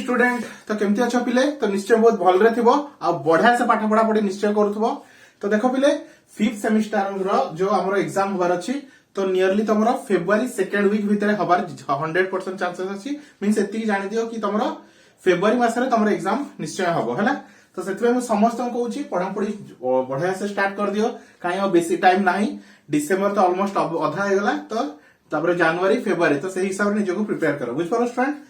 Student तो केमती अच्छो पिले तो निश्चय बहुत भलरे थिबो आ बढ़िया से पाठ पढ़ा पढ़ी निश्चय करूथबो। तो देखो पिले फिफ्थ सेमिस्टर रो जो हमरो एग्जाम होबार अछि तो नियरली तमरो फेब्रुआरी सेकंड वीक भितरे हबार 100% चांसेस अछि। मींस एति जानि दियो कि तमरो फेब्रुआरी मासरे तमरो एग्जाम निश्चय हबो हैला। तो सेतबे हम समस्त को कहूची पढ़ा पढ़ी बढ़िया से स्टार्ट कर दियो काई बेसी टाइम नाही। डिसेंबर तो ऑलमोस्ट अधा हो गला तो तापर जनवरी फेब्रुआरी तो से हिसाब रे निजको प्रिपेयर करो बुझ पारो स्टूडेंट।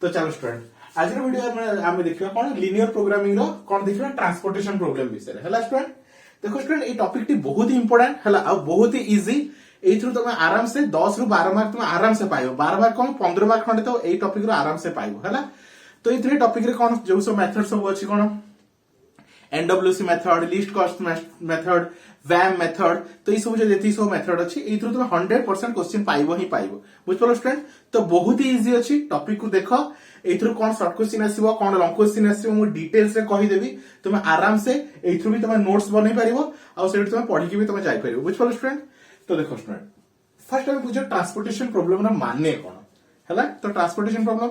तो चलो स्टूडेंट आज वीडियो में आम देखा कौन लिनियर प्रोग्रामिंग रो कौन देखा ट्रांसपोर्टेशन प्रॉब्लम विषय है स्टूडेंट। देखो स्टूडेंट ये टॉपिक टी बहुत ही इंपोर्टेंट है और बहुत ही इजी। एथरु तुम आराम से 10 रु 12 मार्क तुम आराम से पाइबो 12 मार्क कौन 15 मार्क खंडे तो ये टॉपिक रो आराम से पाइबो है। तो ये टॉपिक रे कौन जो सब मेथड सब अछि कौन NWC method least cost method VAM method तो ये सब जो सब मेथड अच्छी एथरु तुम 100% क्वेश्चन पाइबो ही पाइबो बुझ पारो स्टूडेंट। तो बहुत ही इजी अच्छी टॉपिक को देखो एथरु कौन शॉर्ट क्वेश्चन आसीबो कौन लॉन्ग क्वेश्चन आसीबो मु डिटेल्स रे कहि देबी तुम आराम से एथरु भी तुम नोट्स बनै परिबो आ सेठ तुम पढि के भी तुम जाई परिबो बुझ पारो स्टूडेंट। तो देखो स्टूडेंट फर्स्ट हम बुझो ट्रांसपोर्टेशन प्रॉब्लम ना माने कोन हैला। तो ट्रांसपोर्टेशन प्रॉब्लम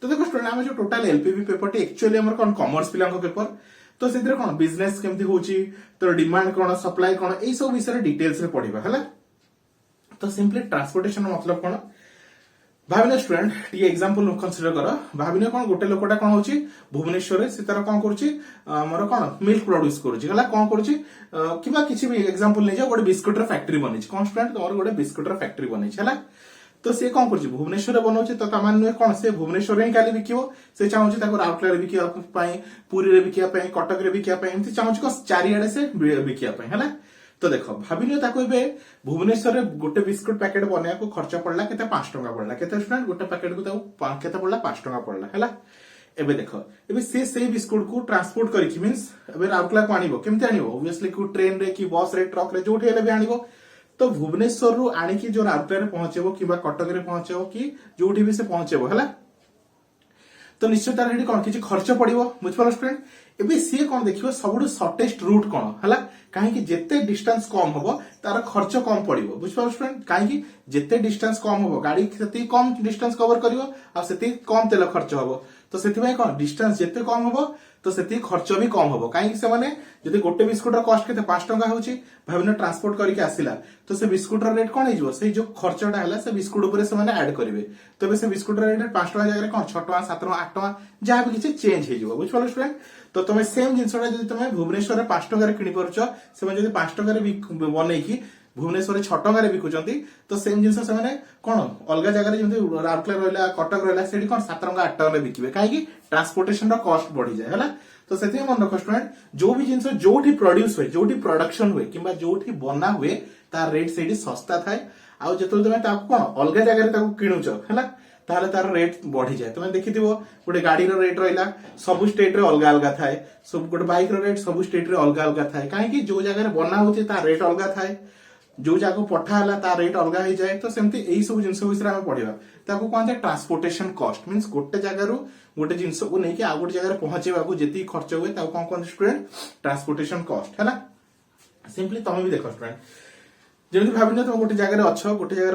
तो देखो स्टूडेंट हम जो टोटल एलपीबी पेपर टी एक्चुअली हमर कोन कॉमर्स पिलांको पेपर तो सेतिर कोन बिजनेस केमती होची तो डिमांड कोन सप्लाई कोन ए सब विषय रे डिटेल्स रे पढिबा हैला। तो सिंपली ट्रांसपोर्टेशन मतलब कोन भाबिने स्टूडेंट टी एग्जांपल कंसीडर करो भाबिने कोन गोटे लोकटा कोन होची भुवनेश्वर रे से तार कोन करची हमर कोन मिल्क प्रोड्यूस करची हला कोन करची किबा किछि भी एग्जांपल नै जा गोटे बिस्कुट रे फैक्ट्री बनिची कोन स्टूडेंट तोर गोटे बिस्कुट रे फैक्ट्री बनिची हला। तो से कौन करछि भुवनेश्वर रे बनौछि तो तमान नुए कोन से भुवनेश्वर रे खाली बिकिबो से चाहौछि ताको राउरकेला रे बिकिया पई पुरी रे बिकिया पई कटक रे बिकिया पई एमति चाहौछि को चारि आडे से बिकिया पई हला। तो देखो भाबिलो ताको एबे भुवनेश्वर रे गोटे बिस्कुट पैकेट बनिया को खर्च पड़ला केते 5 टका पड़ला केते स्टूडेंट गोटे पैकेट को ताको केते पड़ला 5 टका पड़ला हला। एबे देखो एबे से बिस्कुट को ट्रांसपोर्ट करिकि मींस एबे राउरकेला को आनिबो केमति आनिबो ऑब्वियसली को ट्रेन रे की बस रे ट्रक रे जोठी हेले भी आनिबो। तो भुवनेश्वर रु आनी की जो राउरकेला रे पहुंचेबो किबा कटक रे पहुंचेबो कि जोठी भी से पहुंचेबो हला। तो निश्चय तार हेडी कोन किछि खर्च पड़िबो बुझ पालो स्टूडेंट। एबे सी कोन देखिबो सबुडु शॉर्टेस्ट रूट कोन हला काहे कि जेते डिस्टेंस कम होबो तार खर्च कम पड़िबो बुझ पालो स्टूडेंट। काहे कि जेते डिस्टेंस कम होबो गाड़ी सेती कम डिस्टेंस कवर करिवो आ सेती कम तेल खर्च होबो। तो सेति भाई कोन डिस्टेंस जेते कम होबो तो सेति खर्च भी कम होबो काहे कि से माने जदि गोटे बिस्कुट रो कॉस्ट केते 5 टका होची भाबने ट्रांसपोर्ट करके आसिला तो से बिस्कुट रो रेट कोन हे जिवो से जो खर्चटा हैला से बिस्कुट ऊपर से माने ऐड करिवे तो से बिस्कुट रो रेट 5 टका जगह कोन 6 टका 7 टका 8 टका जहां भी किछि चेंज हे जिवो बुझ पालो स्टूडेंट। तो तुम सेम जिनसटा जदि तुम भुवनेश्वर रे 5 टका रे किनि परछो से माने जदि 5 टका रे बनै की भुवनेश्वर रे 6 टका रे बिकुचंती तो सेम जिनस से माने कोन अलगा जगह रे जेमति राउरकेला रहला कटक रहला सेडी कोन 7 टका 8 टका रे बिकिबे काहे कि ट्रांसपोर्टेशन रो कॉस्ट बढ़ी जाय हला। तो सेति मन रखो स्टूडेंट जो भी जिनस जोठी प्रोड्यूस होय जोठी प्रोडक्शन होय किबा जोठी बना हुए तार रेट सेडी सस्ता थाए आ जेतल तुमे ताको कोन अलगा जगह रे ताको किनुचो हला ताले तार रेट बढ़ी जाए। तुम देखिथिबो गोटे गाड़ी रो रेट रहिला सब स्टेट रे अलगा अलगा थाए सब गोटे बाइक रो रेट सब स्टेट रे अलगा अलगा थाए काहे कि जो जगह रे बना होचे तार रेट अलगा थाए जो जाको पठा हला तार रेट अलगा हो जाए। तो सेमति एई सब जिंस विषय हम पढिबा ताको कोन जे ट्रांसपोर्टेशन कॉस्ट मींस गोटे जगह रो गोटे जिंस को नै कि आ गोटे जगह रे पहुंचेबा को जेती खर्च होय ताको कोन स्टूडेंट ट्रांसपोर्टेशन कॉस्ट हैला। सिंपली तुम भी देखो स्टूडेंट जेमति भाबिनो तुम गोटे जगह रे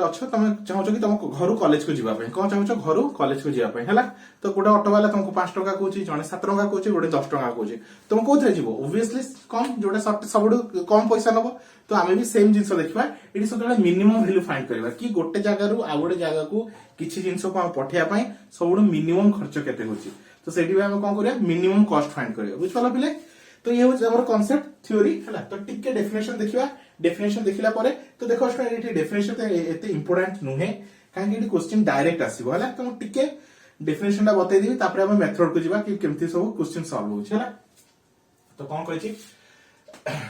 अच्छो तुम चाहछो कि तुम घर कॉलेज को जीवा पई कोन चाहछो घर कॉलेज को जीवा पई हैला। तो गोटे ऑटो वाला तुमको 5 टका कहूची जने 7 टका कहूची गोटे 10 टका कहूची तुम कोथरे जीवो ऑब्वियसली कम जोटे सबडु कम पैसा नबो। तो आमे भी सेम जिंस देखिबा एडी सबडा मिनिमम वैल्यू फाइंड करबा कि गोटे जगह रु आ गोटे जगह को किछि जिंस को हम पठिया पई सबडु मिनिमम खर्च केते होची तो सेडी भी हम कोन करिया मिनिमम कॉस्ट फाइंड करिया बुझ पालो पिले। तो ये होछ हमर कांसेप्ट थ्योरी हैला। तो टिके डेफिनेशन देखिबा डेफिनेशन देखिला परे तो देखो स्टूडेंट एठी डेफिनेशन एते इंपोर्टेंट नुहे काहे कि क्वेश्चन डायरेक्ट आसीबो हैला। तो टिके डेफिनेशन ला बतै दिबी तापर हम मेथड को जीवा कि केमती सब क्वेश्चन सॉल्व होछ हैला। तो कोन कहै छी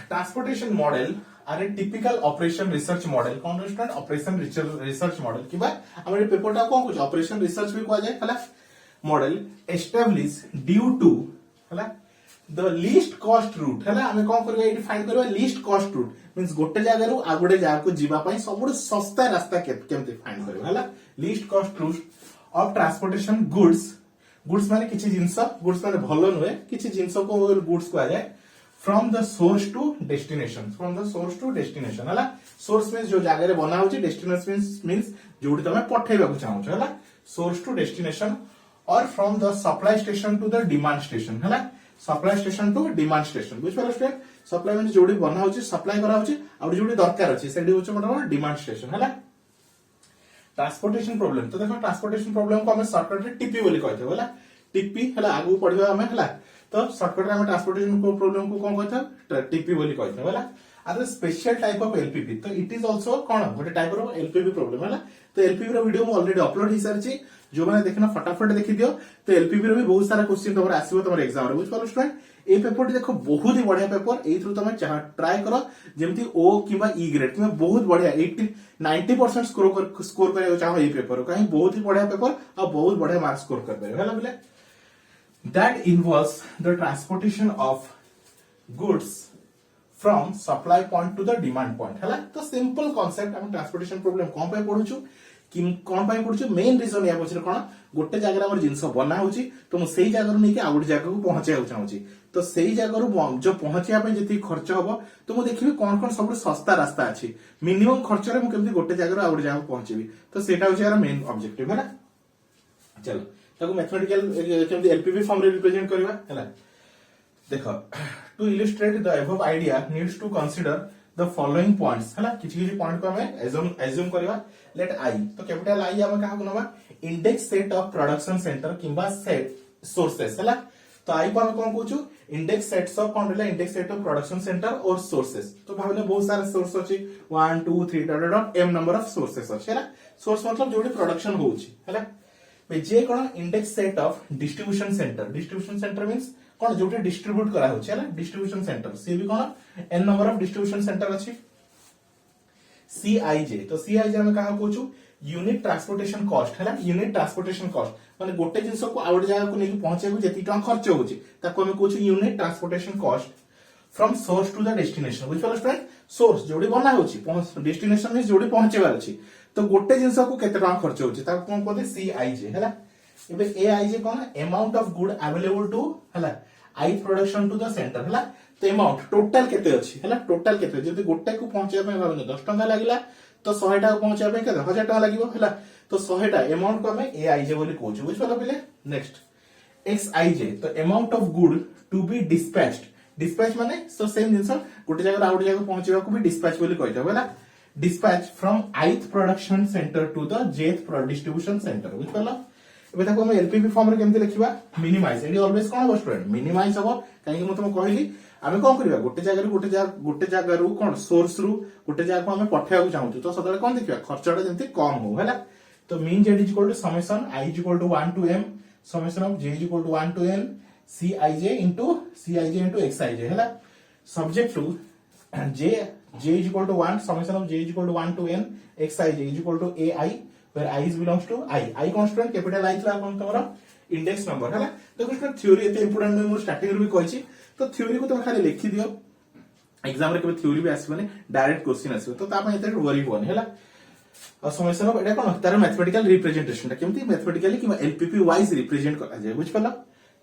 transportation model are a typical operation research model कोन स्टूडेंट ऑपरेशन रिसर्च मॉडल किबा हमर पेपर टा कोन कहै ऑपरेशन रिसर्च भी कहै जाय हैला। मॉडल एस्टैब्लिश ड्यू टू हैला द लीस्ट कॉस्ट रूट हैला हमें कोन करबा एडी फाइंड करबा लीस्ट कॉस्ट रूट मींस गोटे जगह रु आ गोटे जगह को जीवा पई सबुड सस्ता रास्ता केमते फाइंड करबा हैला। Least cost route of transportation goods माने किछि जिंस गुड्स माने भलो नहे किछि जिंस को गुड्स को आ जाय from the source to destination हैला। सोर्स मींस जो जगह रे बना होची डेस्टिनेशन मींस जोडी तमे पठेबा को चाहौ हैला। सोर्स टू डेस्टिनेशन और from the supply station to the demand station है supply station to demand station बुझिपार स्टूडेंट सप्लाई मीन जोड़ी बना होची सप्लाई करा होची और जोड़ी दरकार अछि सेडी होची मतलब डिमांड स्टेशन है ट्रांसपोर्टेशन प्रॉब्लम तो देखो ट्रांसपोर्टेशन प्रॉब्लम को हमें शॉर्टकट रे टीपी बोली कहथे होला टीपी हला आगु पढिबा हमें हला तो शॉर्टकट रे हमें ट्रांसपोर्टेशन प्रॉब्लम को कोन कहथे टीपी बोली कहथे होला आर स्पेशल टाइप ऑफ एलपीपी तो इट इज आल्सो कोन गोटे टाइप ऑफ एलपीपी प्रॉब्लम है तो एलपीपी रो वीडियो मु ऑलरेडी अपलोड ही सारची जो माने देखना फटाफट देखि दियो तो एलपीपी रो भी बहुत सारा क्वेश्चन तमर आसीबो तमर एग्जाम रे बुझ पालो स्टूडेंट ए पेपर देखो बहुत ही बढ़िया पेपर ए थ्रू तुम ट्राई करो जेमती ओ किबा ई ग्रेड तुम बहुत बढ़िया 90% स्कोर करे चाहो ए पेपर कहीं बहुत ही बढ़िया पेपर और बहुत बढ़िया मार्क्स स्कोर कर पारे होला बोले that involves the transportation of goods from supply point two the demand point है तो सिंपल कांसेप्ट हम ट्रांसपोर्टेशन प्रॉब्लम कोन पे पढुछु कि कोन पे पढुछु मेन रीजन या पछरे कोन गोटे जगह हमर जिंस बना होची तो मु सेही जगह नै के आ गोटे जगह को पहुंचाय चाहूची तो सेही जगह जो पहुंचिया पे जति खर्च होबो तो मु देखिबी कोन कोन सब सस्ता रास्ता अछि मिनिमम खर्च रे मु केमति गोटे जगह आ गोटे जगह पहुंचेबी तो सेटा होची यार मेन ऑब्जेक्टिव है ना चलो ताको मैथमेटिकल केमति एलपीपी फॉर्म रे रिप्रेजेंट करबा हैला देखो to illustrate the above idea needs to consider the following points हैला किछि पॉइंट को हमें एज्यूम करबा लेट आई तो कैपिटल आई हम कहा नबा index set of production centre किंबा सेट सोर्सेस हैला तो आई को हम कोन कहूछु इंडेक्स सेट्स ऑफ कोन रहला index set of production centre और सोर्सेस तो भाबले बहुत सारे सोर्स अछि 1 2 3 dot M number of sources अछि हैला सोर्स मतलब जोडी प्रोडक्शन होउछि हैला जे कोन index set of distribution centre means कोन जोटी डिस्ट्रीब्यूट करा होछि हैला डिस्ट्रीब्यूशन सेंटर से भी कोन N number of distribution centre अछि सीआईजे तो सीआईजे हम कहा कहूछु यूनिट ट्रांसपोर्टेशन कॉस्ट हैला यूनिट ट्रांसपोर्टेशन कॉस्ट माने गोटे जिंस को आउट जगह को नेकी पहुंचे को जति टका खर्च होछि ताको हम कहूछु unit transportation cost from source to the destination बुझ पालो स्टूडेंट सोर्स जोडी बना होछि डेस्टिनेशन में जोडी पहुंचेबार अछि तो गोटे जिंस को केते टका खर्च होछि ताको कोन कहते सीआईजे हैला एबे एआईजे कोन amount of good available to हैला I production to the centre हैला तो अमाउंट टोटल केते अछि हैला टोटल केते जदी गोटे को पहुंचे पे भाबने 10 टका लागिला तो 100 टका पहुंचे पे केते 1000 टका लागिवो हैला तो 100 टा अमाउंट को हमें एआईजे बोली कहू बुझ पालो पहिले नेक्स्ट एक्सआईजे तो amount of good to be dispatch माने सो सेम जिंस गोटे जगह आउट जगह पहुंचेबा को भी डिस्पैच बोली कहते हैला dispatch from ith production center to the jth distribution center बुझ पालो एबे ताको हम एलपीपी फॉर्म रे केमते लिखिबा मिनिमाइज एडी ऑलवेज कोन हो स्टूडेंट मिनिमाइज हो काहे कि म तुम कहली आमे कोन करबा गोटे जगह रु कोन सोर्स रु गोटे जगह को हमें पठेया को चाहू तो सदले कोन देखिबा खर्चटा जेंति कम हो हैला तो min Z is equal to summation i is equal to 1 to m summation of j is equal to 1 to n cij into xij हैला subject to j is equal to 1 summation of j is equal to 1 to n xij is equal to ai where i belongs to i constant capital I थला कोन तमरा index number हैला देखो student theory एते important नै मो starting रे भी कहिछि तो theory को तुम खाली लिखि दियो एग्जाम रे केबे थ्योरी भी आसीबने डायरेक्ट क्वेश्चन आसीबो तो ता पय एते वरी होन हैला और समेशन ऑफ एटा कोन तार मैथमेटिकल रिप्रेजेंटेशन ता केमती मैथमेटिकली कि एलपीपी वाइज रिप्रेजेंट करा जाय बुझ पला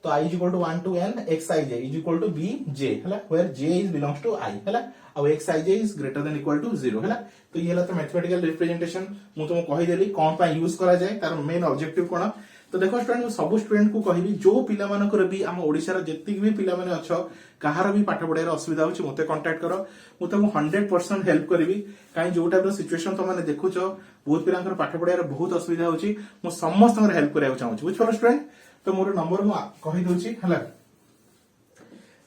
तो i is equal to 1 to n xij is equal to bj हैला where j is belongs to i हैला और xij is greater than equal to 0 हैला तो ये हला तो मैथमेटिकल रिप्रेजेंटेशन मु तुम कहि देली कोन पा यूज करा जाय तार मेन ऑब्जेक्टिव कोन तो देखो स्टूडेंट सब स्टूडेंट को कहबी जो पिला मानकर भी हम ओडिसा रे जत्ति भी पिला माने अछो कहार भी पाठ पढाय रे असुविधा होछि मते कांटेक्ट करो मु तुम 100% हेल्प करबी काई जो टाइप रो सिचुएशन तो माने देखुछो बहुत पिलांकर पाठ पढाय रे बहुत असुविधा होछि मु समस्त हेल्प करिया चाहू बुझ पालो स्टूडेंट तो मोर नंबर मु कहि दोछि हला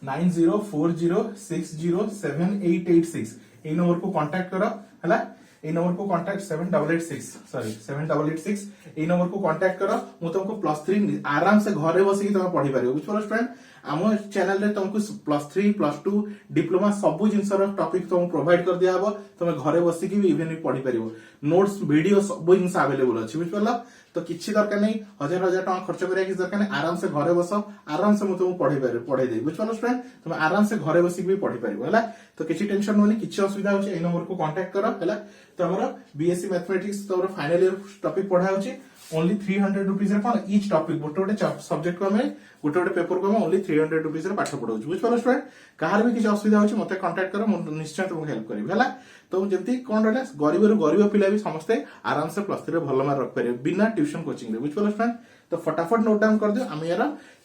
9040607886 ए नंबर को कांटेक्ट करो हला ए नंबर को कांटेक्ट 7886 ए नंबर को कांटेक्ट करो मु तुमको +3 आराम से घरे बसी तुम पढी पारियो बुझ पारो स्टूडेंट आम चैनल रे तुमको +3 +2 डिप्लोमा सब जिंस रो टॉपिक तुम प्रोवाइड कर दिया हबो तुम घरे बसी की भी इवन भी पढी पारियो नोट्स वीडियो सब जिंस अवेलेबल अछि बुझ पारला तो किछि दरकार नै हजार हजार टका खर्च करिया कि दरकार नै आराम से घरे बसो आराम से मु तुम पढै दे बुझ पारलो स्टूडेंट तुम आराम से घरे बसी भी पढी पारियो हला तो किछि टेंशन नोनी किछि असुविधा होछि ए नंबर को कांटेक्ट करो हला तो हमरा बीएससी मैथमेटिक्स तो फाइनल ईयर टॉपिक पढा होछि ओनली 300 रुपीस रे कोन ईच टॉपिक गोटे सब्जेक्ट को हमें गोटे पेपर को हम ओनली 300 रुपीस रे पाठ पढाउ बुझ पालो स्टूडेंट कहार भी किछि असुविधा होछि मते कांटेक्ट करो मु निश्चय तुमको हेल्प करबी हला तो जेंति कोन रहला गरीब पिला भी समस्त आराम से +3 रे भलो मार्क रख पारे बिना ट्यूशन कोचिंग रे बुझ पालो स्टूडेंट तो फटाफट नोट डाउन कर दियो आम यार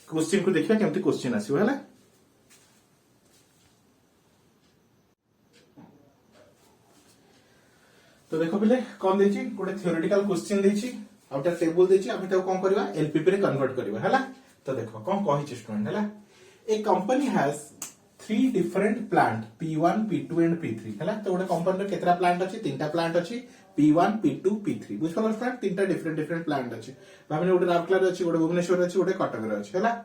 क्वेश्चन को देखिए केमती क्वेश्चन आसीबो हैला। तो देखो पिले कौन देछि गोटे थ्योरेटिकल क्वेश्चन देछि आउटा टेबल देछि आमे ताको कोन करबा एलपीपी रे कन्वर्ट करबा हैला। तो देखो कोन कहि स्टूडेंट हैला a company has 3 different plant P1 P2 and P3 हैला। तो गोटे कंपनी रे केतरा प्लांट अछि तीनटा प्लांट अछि P1 P2 P3 बुझ पलो स्टूडेंट तीनटा डिफरेंट डिफरेंट प्लांट अछि भाबने गोटे राउरकेला रे अछि गोटे भुवनेश्वर रे अछि गोटे कटक रे अछि हैला।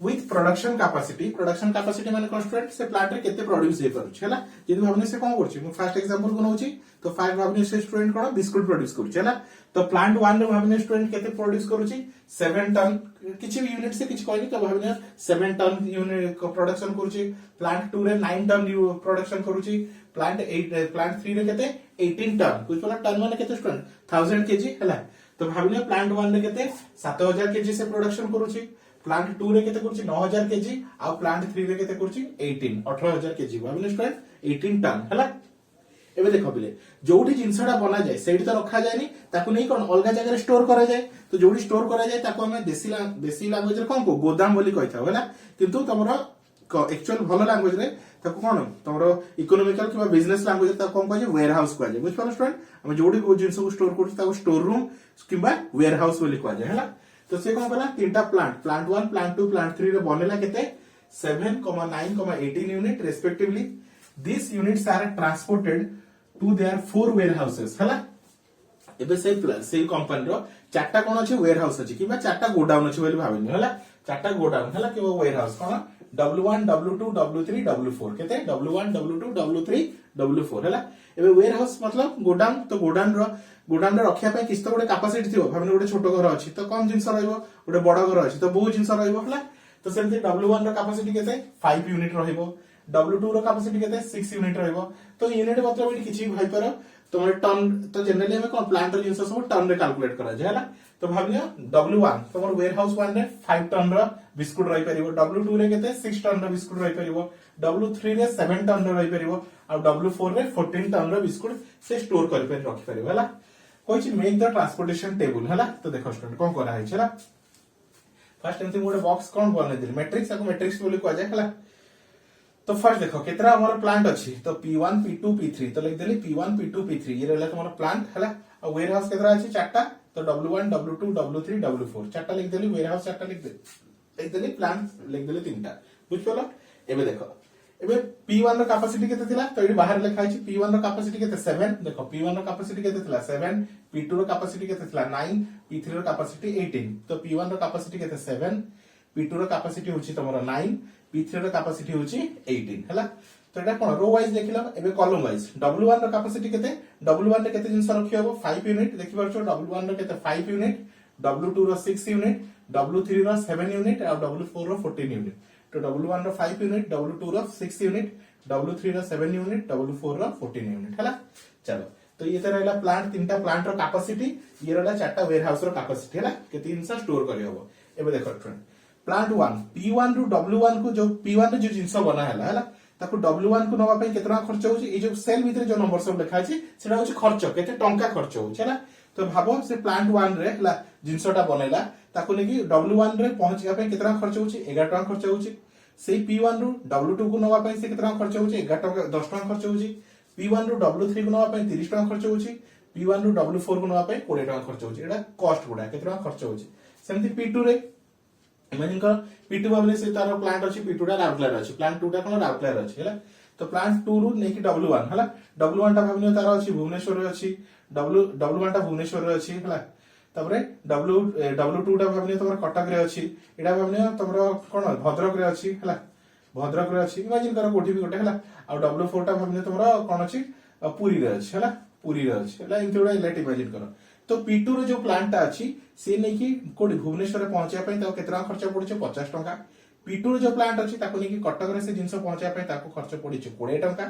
विथ प्रोडक्शन कैपेसिटी माने कॉन्स्टेंट से प्लांट रे केते प्रोड्यूस हे करूछ हैला। यदि भाबने से कोन करछि मु फर्स्ट एग्जांपल को नउछि तो फाइव भाबने से स्टूडेंट कोन बिस्कुट प्रोड्यूस करूछ हैला। तो प्लांट 1 रे भाबने स्टूडेंट केते प्रोड्यूस करूछि 7 टन किछि यूनिट से किछि कहली तो भाबने 7 टन यूनिट को प्रोडक्शन करूछि। प्लांट 2 रे 9 टन प्रोडक्शन करूछि। प्लांट 3 रे केते 18 टन कुछ पला टन माने केते स्टूडेंट 1000 केजी हैला। तो भाबने प्लांट 1 रे केते 7000 केजी से प्रोडक्शन करूछि। प्लांट 2 रे केते करछि 9000 केजी आ प्लांट 3 रे केते करछि 18000 केजी भाबने स्टूडेंट 18 टन हैला। एबे देखो बिले जोठी जिंसडा बना जाय सेठी तो रखा जायनी ताकू नहीं कोन अलगा जगह रे स्टोर करा जाय। तो जोठी स्टोर करा जाय ताकू हमें देसी लैंग्वेज रे कोन को गोदाम बोली कहता हैला। किंतु तमरो एक्चुअल भलो लैंग्वेज रे ताकू कोन तमरो इकोनॉमिकल किबा बिजनेस लैंग्वेज ताकू कोन कहजे वेयर हाउस कहजे बुझ पालो स्टूडेंट। हम जोठी को जिंस को स्टोर करछि ताकू स्टोर रूम किबा वेयर हाउस बोली कहजे हैला। तो से कोन कहला तीनटा प्लांट 1 प्लांट 2 प्लांट 3 रे बनेला केते 7, 9, 18 unit respectively. This units are transported to their 4 warehouses हैला। एबे से कंपनी रो चारटा कोन अछि वेयर हाउस अछि किबा चारटा गोडाउन अछि बोली भाबिनी हैला। चारटा गोडाउन हैला किबा वेयर हाउस कोन W1 W2 W3 W4 केते W1 W2 W3 W4 हैला। एबे वेयर हाउस मतलब गोडाउन। तो गोडाउन रो रखिया पे किस्त गोटे कैपेसिटी थिबो भाबने गोटे छोटो घर अछि तो कम जिंस रहइबो गोटे बड़ घर अछि तो बहुत जिंस रहइबो हैला। तो सेमति W1 रो कैपेसिटी केते 5 यूनिट रहइबो। W2 रो कैपेसिटी केते 6 यूनिट रहइबो। तो यूनिट मतलब एठी किछि भाई पर तो टन तो जनरली हमें कोन प्लांट रो जिंस सब टन रे कैलकुलेट करा जाय हैला। तो भाबियो W1 तमर वेयर हाउस 1 रे 5 टन रो बिस्कुट रहि परिबो। W2 रे केते 6 टन रो बिस्कुट रहि परिबो। W3 रे 7 टन रो रहि परिबो आ W4 रे 14 टन रो बिस्कुट से स्टोर कर पे रखि परिबो हैला। कोइछि मेक द ट्रांसपोर्टेशन टेबल हैला। तो देखो स्टूडेंट कोन करा है हैला। फर्स्ट एंथिंग गोटे बॉक्स कोन बने दिल मैट्रिक्स को मैट्रिक्स बोली कहै हैला। तो फर्स्ट देखो केतरा हमर प्लांट अछि तो P1 P2 P3 तो लिख देली P1 P2 P3 ये रहला तुम्हारा प्लांट हैला। और वेयर हाउस केतरा अछि चारटा तो W1 W2 W3 W4 चारटा लिख देली वेयर हाउस चारटा लिख देली प्लांट लिख देली तीनटा बुझ पलो। एबे देखो एबे P1 रो कैपेसिटी केते थिला तो एडी बाहर लिखा अछि P1 रो कैपेसिटी केते 7 देखो P1 रो कैपेसिटी केते थिला 7 P2 रो कैपेसिटी केते थिला 9 P3 रो कैपेसिटी 18 तो P1 रो कैपेसिटी केते 7 P2 रो कैपेसिटी होची तमरो 9 P3 रो कैपेसिटी होची 18 हैला। तो एटा कोन रो वाइज देखिलो एबे कॉलम वाइज W1 रो कैपेसिटी केते W1 रे केते जिंस रखियो 5 यूनिट देखि परछो W1 रो केते 5 यूनिट W2 रो 6 यूनिट W3 रो 7 यूनिट और W4 रो 14 यूनिट। तो W1 रो 5 यूनिट W2 रो 6 यूनिट W3 रो 7 यूनिट W4 रो 14 यूनिट हैला। चलो तो ये तो रहला प्लांट तीनटा प्लांट रो कैपेसिटी ये रहला चारटा वेयर हाउस रो कैपेसिटी हैला केते जिंस स्टोर करि हबो। एबे देखो फ्रेंड प्लांट 1 P1 रु W1 को जो P1 रे जो जिंस बना हैला ताको W1 को नवा पे केतना खर्च होची ए जो सेल भीतर जो नंबर सब लिखा अछि सेटा होची खर्च केते टंका खर्च होची हैला। तो भाबो से प्लांट 1 रे हैला जिंसटा बनेला ताको नेकी W1 रे पहुंचिया पे केतना खर्च होची 11 टका खर्च होची। सेई P1 रु W2 को नवा पे से केतना खर्च होची 11 टका 10 टका खर्च होची। P1 रु W3 को नवा पे 30 टका खर्च होची। P1 रु W4 को नवा पे 20 टका खर्च होची। एटा कॉस्ट गुडा केतना खर्च होची। सेमति P2 रे इमेजिन कर P2 भाबले से तार प्लांट अछि P2 टा राउरकेला अछि प्लांट 2 टा कोन राउरकेला अछि हैला। तो प्लांट 2 रु नेकी W1 हैला W1 टा भाबले तार अछि भुवनेश्वर रे अछि W1 टा भुवनेश्वर रे अछि हैला। तबरे W2 टा भाबले तमर कटक रे अछि एटा भाबले तमर कोन भद्रक रे अछि हैला भद्रक रे अछि इमेजिन कर कोठी भी गोटे हैला। आ W4 टा भाबले तमर कोन अछि पुरी रे अछि हैला पुरी रे अछि हैला इनते उडा लेट इमेजिन कर। तो P2 रो जो प्लांट अछि से नेकी कोडी भुवनेश्वर रे पहुंचिया पे ताको केतना खर्च पड़ुछ 50 टका। P2 रो जो प्लांट अछि ताको नेकी कटक रे से जिंस पहुंचिया पे ताको खर्च पड़ुछ 20 टका।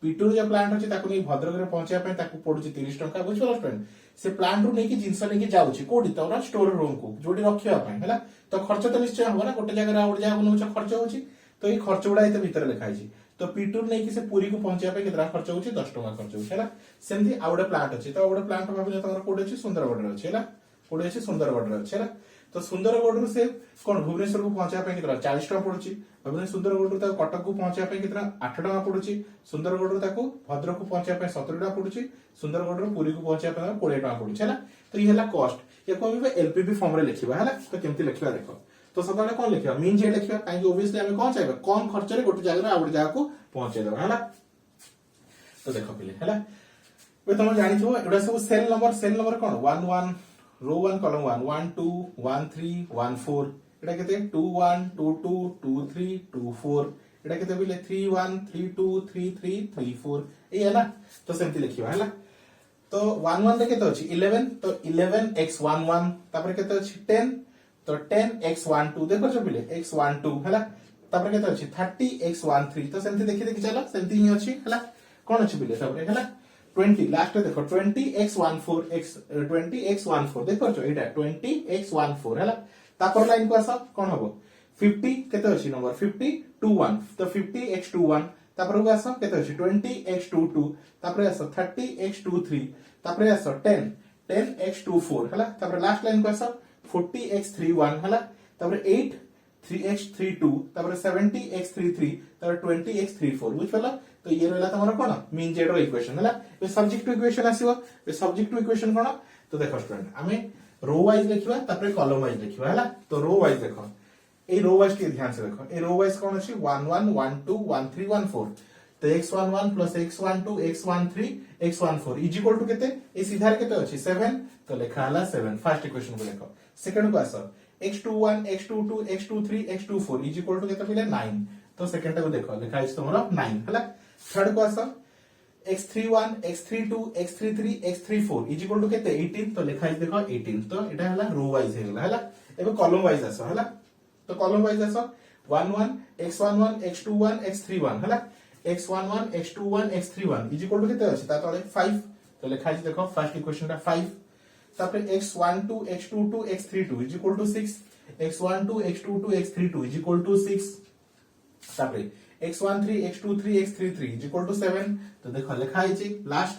P2 रो जो प्लांट अछि ताको नेकी भद्रक रे पहुंचिया पे ताको पड़ुछ 30 टका बुझलो फ्रेंड। से प्लांट रो नेकी जिंस नेकी जाउछि कोडी तोरा स्टोर रूम को जोडी रखिया पे हैला। तो खर्च तो निश्चय हो ना गोटे जगह और जगह नउछ खर्च होछि तो ई खर्च उडा एते भीतर लिखा अछि। तो P2 नेकी से पुरी को पहुंचिया पे केतना खर्च होछि 10 टका खर्च होछि हैला। सेमति आउडे प्लांट अछि तो आउडे प्लांट भाबले तमर कोडी अछि सुंदरगढ़ रे अछि हैला कोडी अछि सुंदरगढ़ रे अछि हैला। तो सुंदरगढ़ से कौन भुवनेश्वर को पहुंचा कितना 40 टका पड़ुची सुंदरगढ़ कटक को पहुंचा कितना 8 टका पड़ुची सुंदरगढ़ भद्रक को पहुंचा 70 टका पड़ुची सुंदरगढ़ पुरी को पहुंचा 20 टका पड़ुची है। तो ये है कॉस्ट या एलपीबी फॉर्म रे लिखिबा है। तो केमती लिखिबा देखो तो सदाले कौन लिखिबा मीन जे लिखिबा काहे ओबवियसली हम कौन चाहिए कम खर्च रे गोटे जगह आ गोटे जगह को पहुंचे देबा है। तो देखो पिले है तुम जानिथो एडा सब सेल नंबर कौन 11 रो 1 कॉलम 1 1 2 1 3 1 4 एटा केते 2 1 2 2 2 3 2 4 एटा केते बिले 3 1 3 2 3 3 3 4 ए है ना। तो सेमती लिखिबा है। तो 1 1 रे केते अछि 11 तो 11 x 1 1 तापर केते अछि 10 तो 10 x 1 2 देखो छ बिले x 1 2 हैला तापर केते अछि 30 x 1 3 तो सेमती देखि चलो सेमती ही अछि हैला कोन अछि बिले तापर हैला 20 लास्ट में देखो 20x14 x 20x14 देखो छ एटा 20x14 हैला तापर लाइन को आसा कोन हबो 50 केते अछि नंबर 50 21 तो 50x21 तापर को आसा केते अछि 20x22 तापर आसा 30x23 तापर आसा 10x24 हैला तापर लास्ट लाइन को आसा 40x31 हैला तापर 8 3x32 तापर 70x33 तापर 20x34 बुझला। तो ये रहला तमरा कोन मीन जेड रो इक्वेशन हैला ए सब्जेक्ट टू इक्वेशन आसीबो ए सब्जेक्ट टू इक्वेशन कोन तो देखो स्टूडेंट हमें रो वाइज लिखिबा तापर कॉलम वाइज लिखिबा हैला। तो रो वाइज देखो ए रो वाइज के ध्यान से देखो ए रो वाइज कोन अछि 1 1 1 2 1 3 1 4 तो x11 plus x12 x13 x14 is equal to केते ए सीधा रे केते अछि 7 तो लिखा हला 7 फर्स्ट इक्वेशन को देखो सेकंड को आसो x21 x22 x23 x24 is equal to केते पिले 9 तो सेकंड को देखो लिखा अछि तमरा 9 हला। थर्ड को आसो x31 x32 x33 x34 is equal to केते 18 तो लिखा अछि देखो 18 तो एटा हला रो वाइज हेला हला। एबे कॉलम वाइज आसो हला तो कॉलम वाइज आसो 1 1 x11 x21 x31 हला x11 x21 x31 is equal to केते अछि ता तळे 5 तो लिखा अछि देखो फर्स्ट इक्वेशन ता 5 तापर x12 x22 x32 is equal to 6 x12 x22 x32 is equal to 6 तापर x13 x23 x33 is equal to 7 तो देखो लिखा अछि last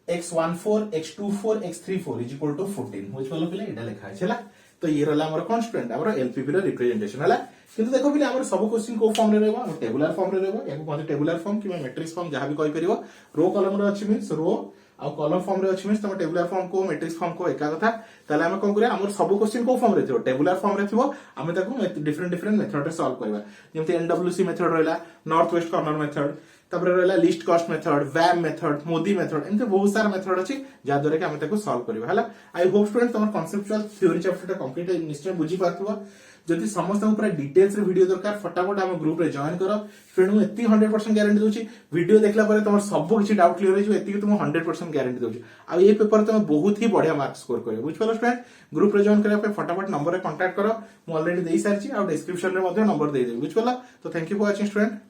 x14 x24 x34 is equal to 14 which वाला पिले एटा लिखा अछि हला। तो ये रहला हमर कांस्टेंट हमर एलपीबी रो रिप्रेजेंटेशन हला। किंतु देखो पिले हमर सब क्वेश्चन को फॉर्म रे रहबो टेबुलर फॉर्म रे रहबो याको कोन टेबुलर फॉर्म कि मैट्रिक्स फॉर्म जहां भी कहि परिबो रो कॉलम रे अछि मींस रो आ कॉलम फॉर्म रे अछि मींस तम टेबुलर फॉर्म को मैट्रिक्स फॉर्म को एका कथा ताले हम कोन करे हमर सब क्वेश्चन को फॉर्म रे थिबो टेबुलर फॉर्म रे थिबो हम ताको डिफरेंट मेथड रे सॉल्व करबा जेमते एनडब्ल्यूसी मेथड रहला नॉर्थ वेस्ट कॉर्नर मेथड तापर रहला least cost method VAM method MODI method एंते बहुत सारा मेथड अछि जा द्वारा कि हम ताको सॉल्व करबा हला। आई होप स्टूडेंट तमर कांसेप्चुअल थ्योरी चैप्टर कंप्लीट निश्चय बुझी पाथबो जदि समस्त पूरा डिटेल्स रे वीडियो दरकार फटाफट हम ग्रुप रे जॉइन करो फ्रेंड मु एती 100% गारंटी दोची वीडियो देखला परे तमर सब किछि डाउट क्लियर हो जो एती तुम 100% गारंटी दोची आ ये पेपर तुम बहुत ही बढ़िया मार्क स्कोर करियो बुझ पालो स्टूडेंट ग्रुप रे जॉइन करिया पे फटाफट नंबर रे कांटेक्ट करो मु ऑलरेडी देई सारची आ डिस्क्रिप्शन रे मध्ये नंबर दे देबी बुझ पालो। तो thank you for watching student.